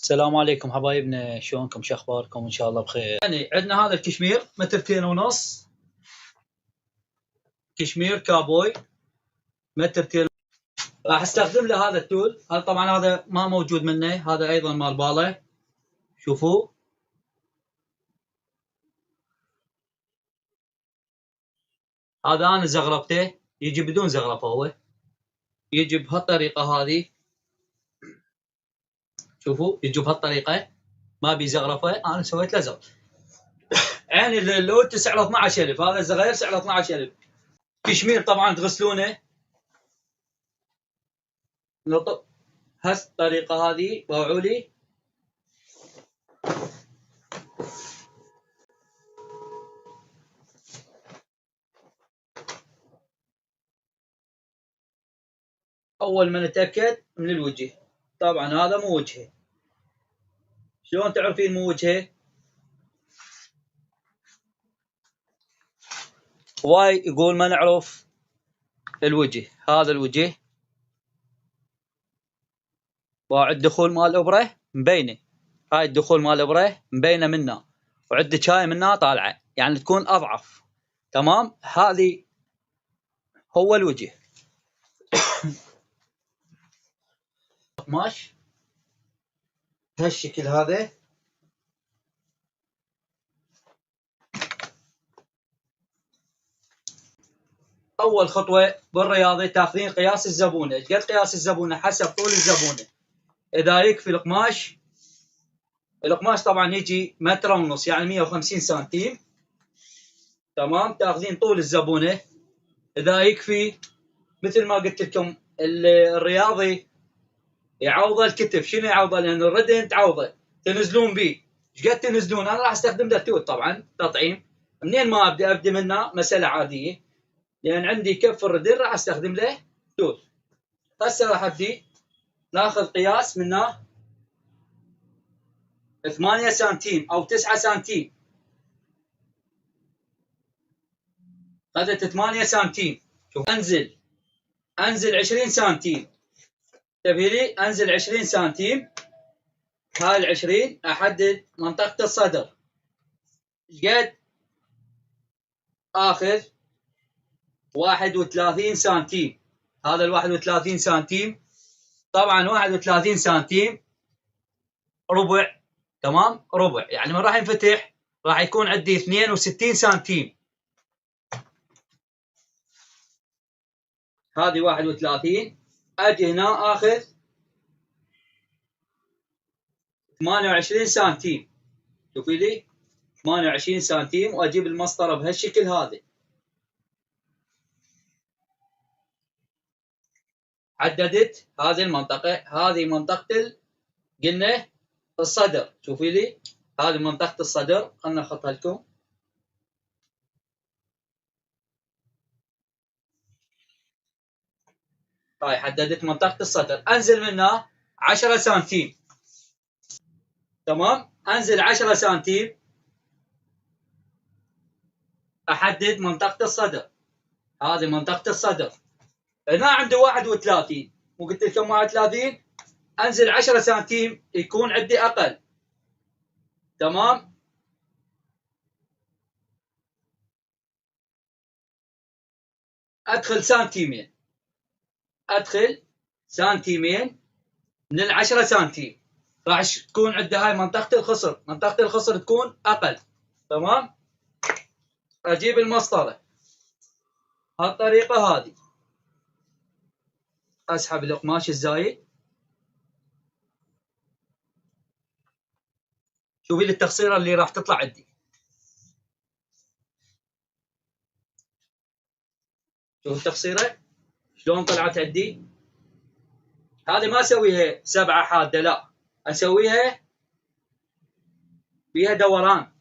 السلام عليكم حبايبنا، شلونكم؟ شو اخباركم؟ ان شاء الله بخير. يعني عندنا هذا الكشمير مترتين ونص، كشمير كابوي مترتين. راح استخدم له هذا التول. هذا طبعا هذا ما موجود منه، هذا ايضا مال باله. شوفوا هذا انا زغرفته، يجي بدون زغرفه، هو يجي بهالطريقه هذه. شوفوا يجي بهالطريقه، ما بي زغرفه، انا سويت له زغرفه. يعني اللوت سعره 12000، هذا الصغير سعره 12000. كشمير طبعا تغسلونه هالطريقه هذه. باوعوا لي اول ما نتاكد من الوجه. طبعا هذا مو وجهه. شلون تعرفين مو وجهه؟ واي يقول ما نعرف الوجه. هذا الوجه وعد الدخول مال الابره مبينه، هاي الدخول مال الابره مبينه منها، وعندك هاي منها طالعه، يعني تكون اضعف. تمام، هذه هو الوجه. قماش بهالشكل هذا. اول خطوه بالرياضه تاخذين قياس الزبونه. ايش قد قياس الزبونه؟ حسب طول الزبونه. اذا يكفي القماش، القماش طبعا يجي متر ونص، يعني 150 سنتيم. تمام، تاخذين طول الزبونه. اذا يكفي، مثل ما قلت لكم، الرياضي يعوضه الكتف. شنو يعوضه؟ لان الردن تعوضه، تنزلون به. ايش قد تنزلون؟ انا راح استخدم له تول طبعا تطعيم. منين ما ابدا منه مساله عاديه، لان عندي كف الردن راح استخدم له تول. هسه راح ابدي ناخذ قياس منه 8 سنتيم او 9 سنتيم. اخذت 8 سنتيم. شوف، انزل 20 سنتيم. تبي لي انزل 20 سنتيم. هاي ال20 احدد منطقة الصدر. قد اخذ 31 سنتيم. هذا ال 31 سنتيم. طبعا 31 سنتيم ربع. تمام، ربع، يعني من راح ينفتح راح يكون عندي 62 سنتيم. هذه 31. اجي هنا اخذ 28 سنتيم. شوفي لي 28 سنتيم، واجيب المسطره بهالشكل هذا. حددت هذه المنطقه، هذه منطقه قلنا الصدر. شوفي لي هذه منطقه الصدر، خلنا نحطها لكم. هاي حددت منطقه الصدر. انزل منها 10 سنتيم. تمام، انزل 10 سنتيم، احدد منطقه الصدر. هذه منطقه الصدر. هنا عندي 31، وقلت لكم 31. انزل 10 سنتيم يكون عندي اقل. تمام، ادخل سنتيمين. ادخل سنتيمين من ال10 سنتيم. راح تكون عندها هاي منطقة الخصر. منطقة الخصر تكون أقل. تمام، أجيب المسطرة هالطريقة هذه. أسحب القماش الزايد. شوفي لي التقصيرة اللي راح تطلع عندي. شوف التقصيرة شلون طلعت عندي. هذه ما أسويها 7 حادة، لا، أسويها فيها دوران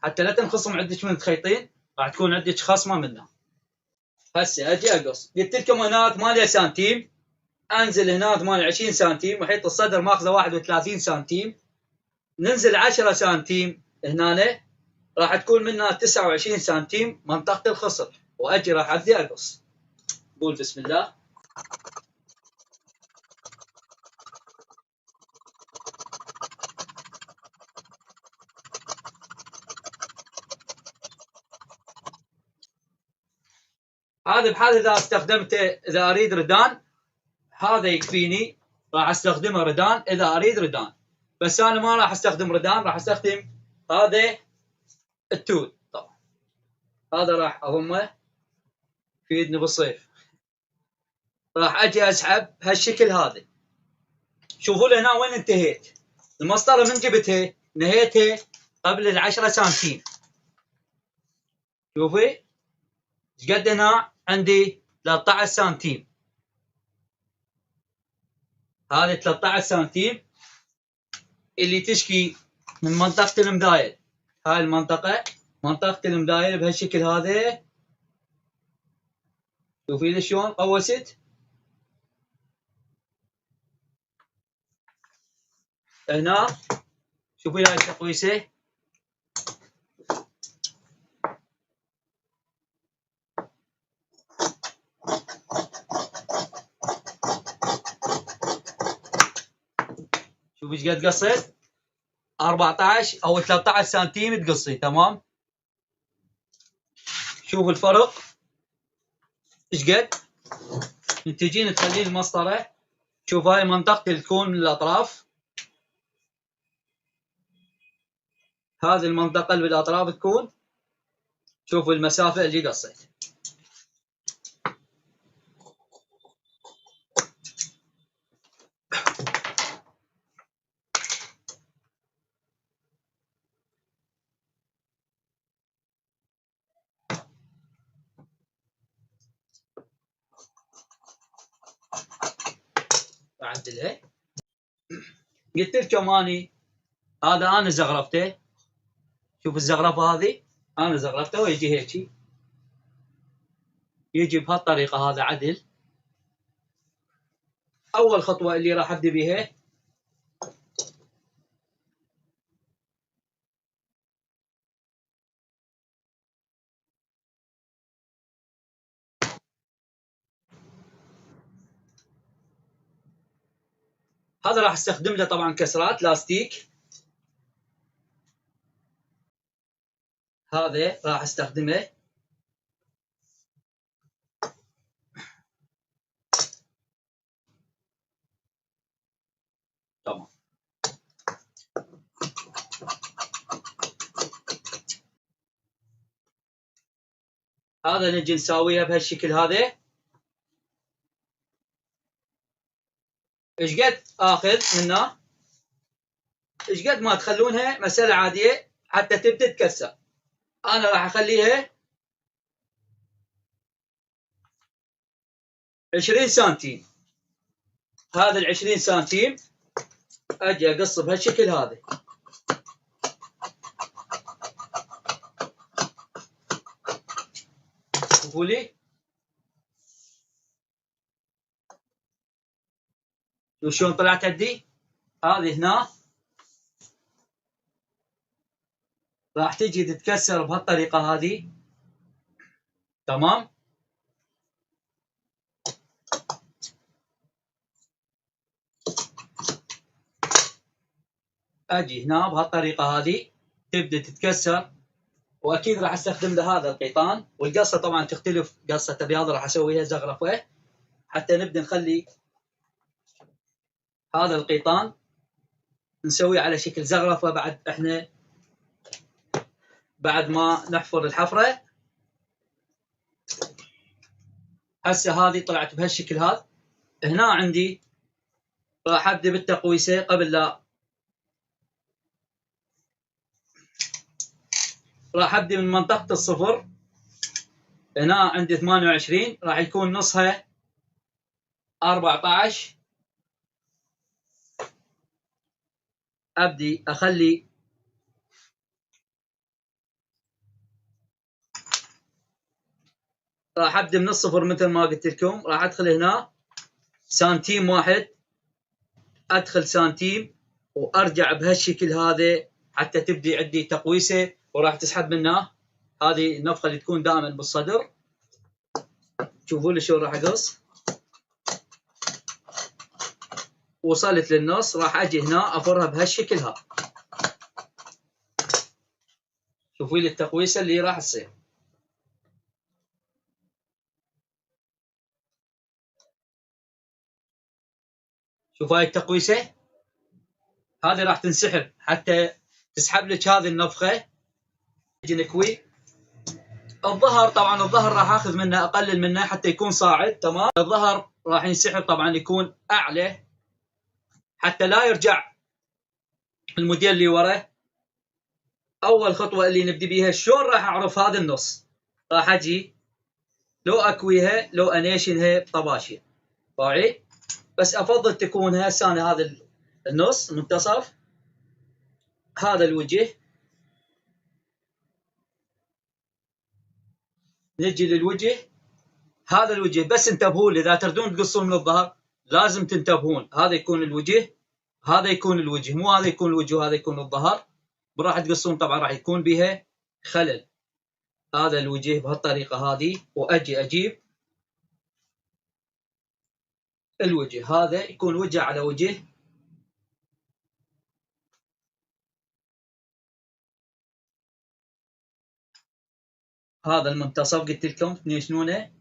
حتى لا تنخصم عندك من الخيطين. راح تكون عندك خصمة منها. هسه أجي أقص. قلت لكم هنا 8 سنتيم. انزل هنا 28 سنتيم، محيط الصدر ماخذه 31 سنتيم. ننزل 10 سنتيم هنا، راح تكون منها 29 سنتيم منطقة الخصر. واجي راح ابدي اقص. قول بسم الله. هذا بحال اذا استخدمته، اذا اريد ردان هذا يكفيني، راح استخدمه ردان اذا اريد ردان. بس انا ما راح استخدم ردان، راح استخدم هذا التول. طبعا هذا راح اضمه يفيدني بالصيف. راح اجي اسحب بهالشكل هذا. شوفوا لي هنا وين انتهيت. المسطره من جبتها نهيتها قبل ال10 سنتيم. شوفي ايش قد هنا عندي 13 سنتيم. هذه 13 سنتيم اللي تشكي من منطقة المدايل. هاي المنطقة منطقة المدايل بهالشكل هذا. شوفي لي شلون قوست. هنا شوفي هاي التقويسة. شوفي ايش قد قصيت. 14 او 13 سنتيم تقصي. تمام. شوفوا الفرق ايش قد. تجين تخلين المسطرة. شوف هاي منطقة الكون من الاطراف. هذه المنطقة اللي بالاطراف تكون. شوفوا المسافة اللي قصيت. اعدلها. قلت لكم اني هذا انا زغرفته. شوف الزغرفه هذه انا زغرفته ويجي هيك. يجي بهالطريقه هذا عدل. اول خطوه اللي راح ابدا بها هذا راح استخدم له طبعا كسرات لاستيك. هذا راح استخدمه. تمام. هذا نجي نساويها بهالشكل هذا. ايش قد اخذ منه؟ ايش قد ما تخلونها مسألة عادية حتى تبدا تتكسر. انا راح اخليها 20 سنتيم. هذا ال20 سنتيم اجي اقص بهالشكل هذا. شوفوا لي شلون طلعت عندي. هذه هنا راح تجي تتكسر بهالطريقة هذه. تمام. اجي هنا بهالطريقة هذه تبدأ تتكسر. واكيد راح استخدم له هذا القيطان. والقصة طبعا تختلف. قصة الرياضة راح اسويها زغرفة حتى نبدأ نخلي هذا القيطان نسويه على شكل زغرفة. بعد احنا بعد ما نحفر الحفرة. هسه هذه طلعت بهالشكل هذا. هنا عندي راح ابدا بالتقويسه قبل لا. راح ابدا من منطقه الصفر. هنا عندي 28 راح يكون نصها 14. ابدي اخلي راح ابدا من الصفر مثل ما قلت لكم. راح ادخل هنا سنتيم واحد. ادخل سنتيم وارجع بهالشكل هذا حتى تبدي عندي تقويسه. وراح تسحب منه هذه النفخه اللي تكون دائما بالصدر. شوفوا لي شلون راح اقص. وصلت للنص. راح اجي هنا افرها بهالشكل هذا. شوفوا لي التقويسه اللي راح تصير. شوف هاي التقويسه، هذه راح تنسحب حتى تسحب لك هذه النفخه. نجي نكوي الظهر. طبعا الظهر راح اخذ منه اقلل منه حتى يكون صاعد. تمام. الظهر راح ينسحب طبعا يكون اعلى حتى لا يرجع الموديل اللي ورا. اول خطوه اللي نبدي بيها شلون راح اعرف هذا النص؟ راح اجي لو اكويها لو انيشنها بطباشير واعي، بس افضل تكون هسه انا هذا النص منتصف، هذا الوجه. نجي للوجه، هذا الوجه. بس انتبهوا اذا تردون تقصون من الظهر لازم تنتبهون، هذا يكون الوجه، هذا يكون الوجه، مو هذا يكون الوجه وهذا يكون الظهر. راح تقصون طبعا راح يكون بها خلل. هذا الوجه بهالطريقه هذه، واجي اجيب الوجه، هذا يكون وجه على وجه. هذا المنتصف قلت لكم تنيشنونه.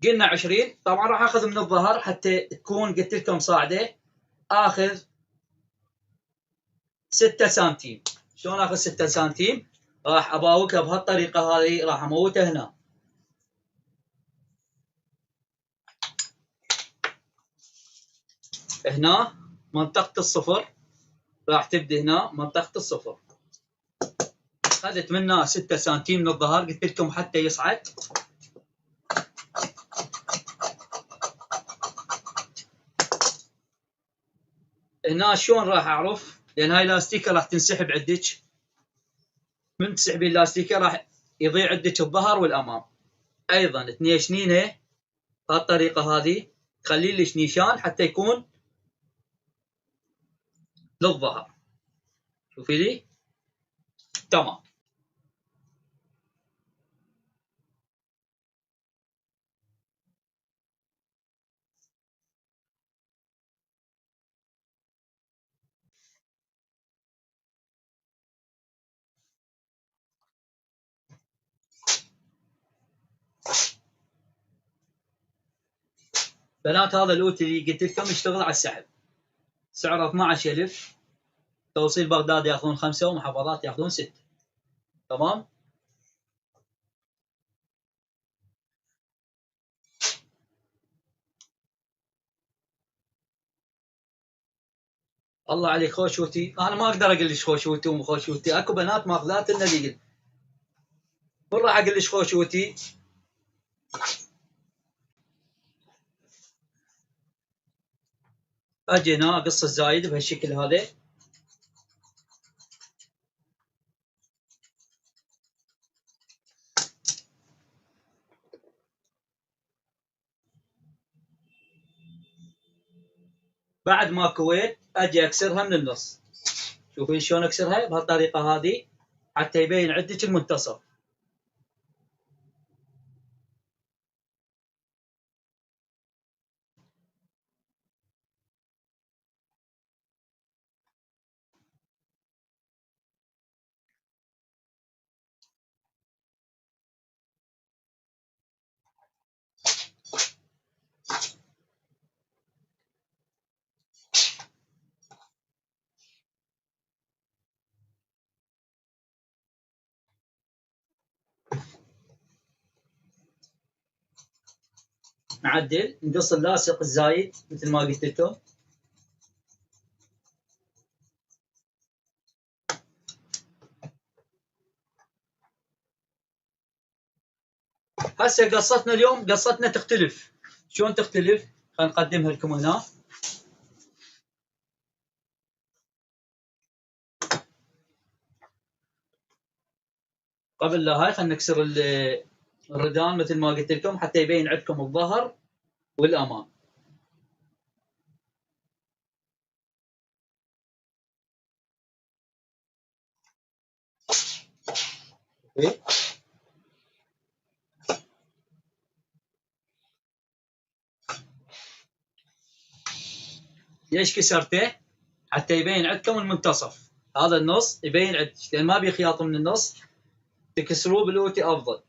قلنا 20. طبعا راح اخذ من الظهر حتى تكون قلت لكم صاعده، اخذ 6 سنتيم. شلون اخذ 6 سنتيم؟ راح اباوكها بهالطريقه هذه، راح اموتها هنا. هنا منطقه الصفر، راح تبدي هنا منطقه الصفر. اخذت منها 6 سنتيم من الظهر قلت لكم حتى يصعد. هنا شلون راح اعرف؟ لان هاي الاستيكه راح تنسحب عندك. من تسحبين الاستيكه راح يضيع عندك الظهر والامام. ايضا تنيشنينه بهالطريقه هذه، تخلي لك نيشان حتى يكون للظهر. شوفي لي. تمام. بنات هذا الاوتي اللي قلت لكم يشتغل على السحب، سعره 12,000. توصيل بغداد ياخذون 5 ومحافظات ياخذون 6. تمام. الله عليك خوشوتي. انا ما اقدر اقول لك خوشوتي ومو خوشوتي، اكو بنات ماخذات لنا اللي من راح اقول لك خوشوتي. اجي هنا اقص الزايد بهالشكل هذا. بعد ما كويت اجي اكسرها من النص. شوفين شلون اكسرها بهالطريقه هذه حتى يبين عندك المنتصف. نعدل نقص اللاصق الزايد مثل ما قلت لكم. هسه قصتنا اليوم قصتنا تختلف. شلون تختلف؟ خلينا نقدمها لكم هنا. قبل لا هاي خلينا نكسر الردان مثل ما قلت لكم حتى يبين عندكم الظهر والامام. ليش كسرته؟ حتى يبين عندكم المنتصف. هذا النص يبين عندك، لان ما بي خياطه من النص، تكسروه بالاوتي افضل.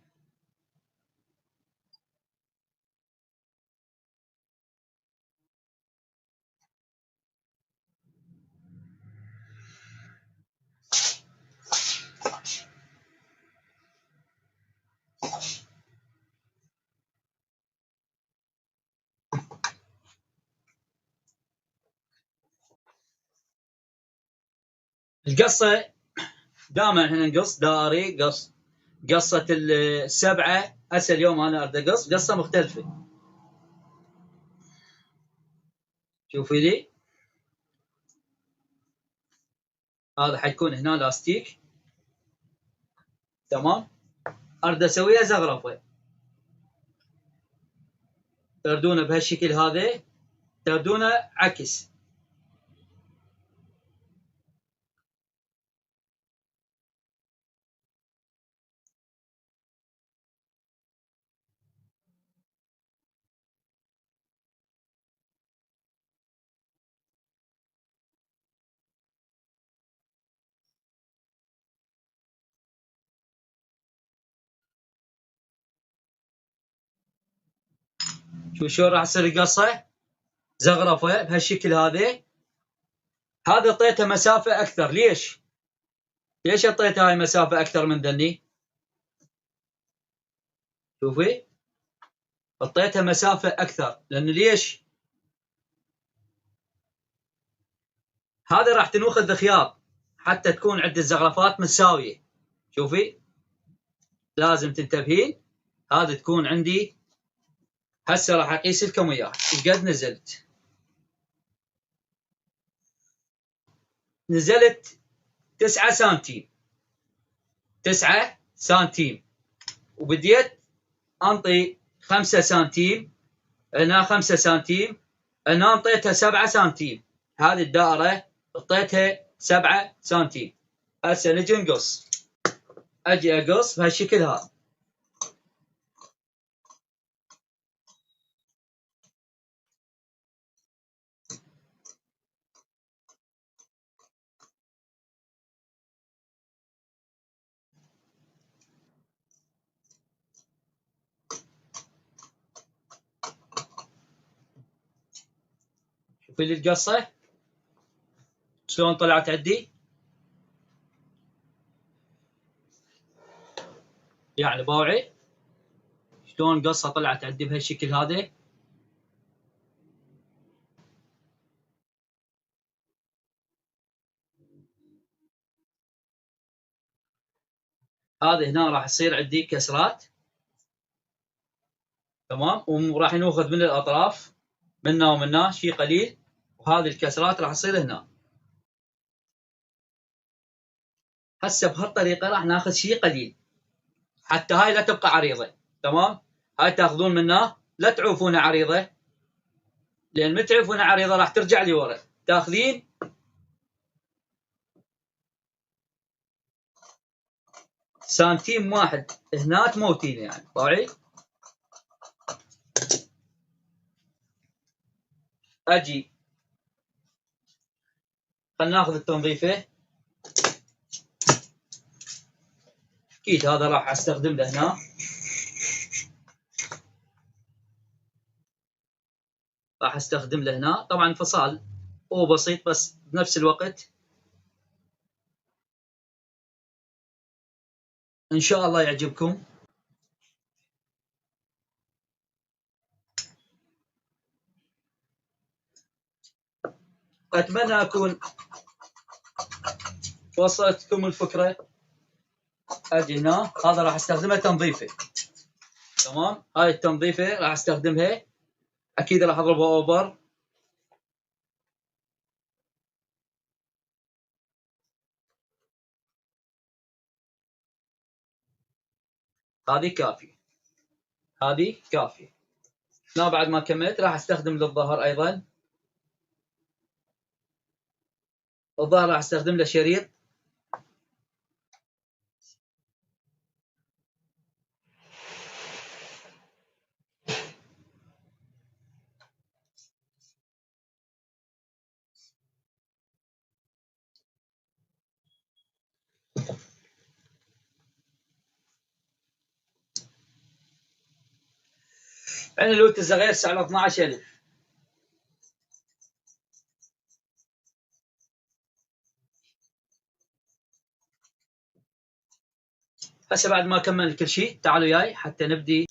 القصه دائما احنا نقص دائري، قصه السبعه. هسه اليوم انا اريد اقص قصه مختلفه. شوفي لي، هذا حيكون هنا لاستيك، تمام. اريد اسويها زغرفه، تردونه بهالشكل هذا، تردونه عكس. شوف شلون راح تصير القصه زغرفه بهالشكل هذا. هذا اعطيته مسافه اكثر. ليش اعطيته هاي مسافه اكثر من ذني؟ شوفي، اعطيتها مسافه اكثر لان ليش؟ هذا راح تنوخذ خياط حتى تكون عند الزغرفات متساويه. شوفي، لازم تنتبهين. هذا تكون عندي. هسه راح اقيس لكم اياه ايش قد نزلت. نزلت 9 سنتيم، 9 سنتيم، وبديت انطي 5 سنتيم، هنا 5 سنتيم، هنا انطيتها 7 سنتيم. هذه الدائره اعطيتها 7 سنتيم. هسه نجي نقص. اجي اقص بهالشكل هذا. شوفي لي القصه شلون طلعت عندي، يعني باوعي شلون قصه طلعت عندي بهالشكل هذا. هذه هنا راح يصير عندي كسرات، تمام، وراح ناخذ من الاطراف منا ومنا شيء قليل، وهذه الكسرات راح تصير هنا. هسه بهالطريقه راح ناخذ شيء قليل حتى هاي لا تبقى عريضه، تمام. هاي تاخذون منها لا تعوفونها عريضه، لان من تعوفونها عريضه راح ترجع لي ورا. تاخذين سنتيم واحد هنا تموتين، يعني طبيعي. اجي خلينا ناخذ التنظيفه. اكيد هذا راح استخدم له هنا. راح استخدم له هنا طبعا فصال، هو بسيط بس بنفس الوقت ان شاء الله يعجبكم. اتمنى اكون وصلتكم الفكره. اجي هنا، هذا راح استخدمها تنظيفه، تمام. هاي التنظيفه راح استخدمها، اكيد راح اضربها اوفر. هذه كافيه، هذه كافيه. لا بعد ما كملت راح استخدم للظهر ايضا. الظهر راح استخدم له شريط. عين الوت الزغير على 12,000. هسه بعد ما كمل كل شيء تعالوا وياي حتى نبدي.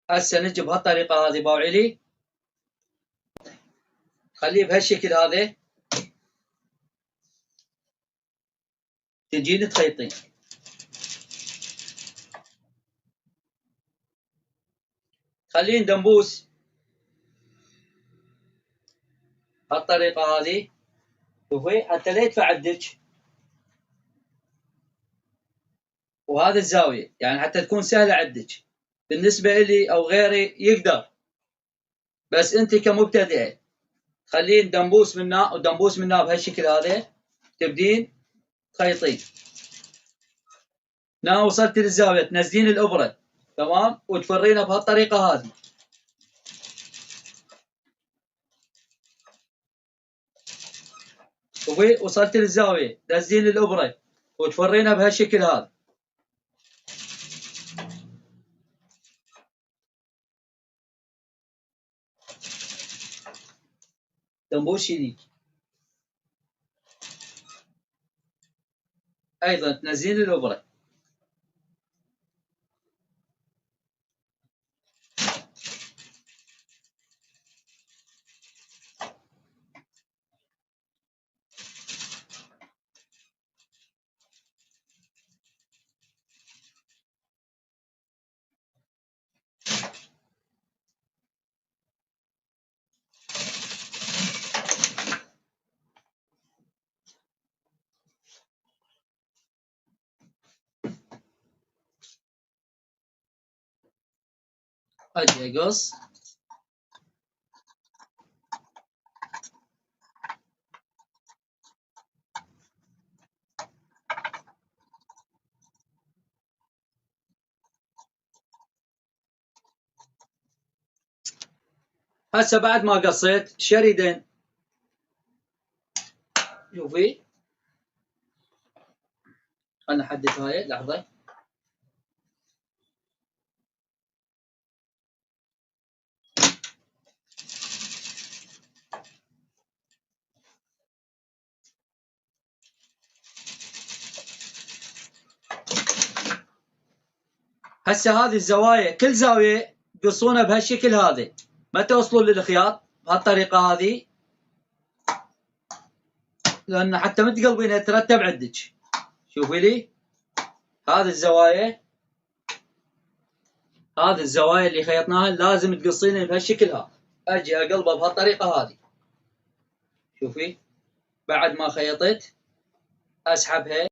هسه نجي بهالطريقة هذه باو علي، خليه بهالشكل هذا، تجين تخيطين. خلين دنبوس هالطريقة هذه، شوفي حتى لا يدفع عندك، وهذا الزاوية يعني حتى تكون سهلة عندك. بالنسبة لي أو غيري يقدر، بس أنت كمبتدئة خلين دنبوس منا ودنبوس منا بهالشكل هذا، تبدين تخيطين. نا وصلت للزاوية تنزلين الإبرة تمام وتفرينها بهالطريقة هذه. شوفي وصلت للزاوية تنزلين الإبرة وتفرينها بهالشكل هذا. دنبوس شديد أيضا تنزلين الإبرة. أجي أقص. هسه بعد ما قصيت شريدين، شوفي خلنا نحدد هاي لحظة. هسه هذه الزوايا كل زاوية تقصونها بهالشكل هذا، ما توصلون للخياط بهالطريقة هذه، لأن حتى ما تقلبينها ترتب عندك. شوفي لي هذه الزوايا، هذه الزوايا اللي خيطناها لازم تقصينها بهالشكل هذا. أجي أقلبها بهالطريقة هذه. شوفي بعد ما خيطت أسحبها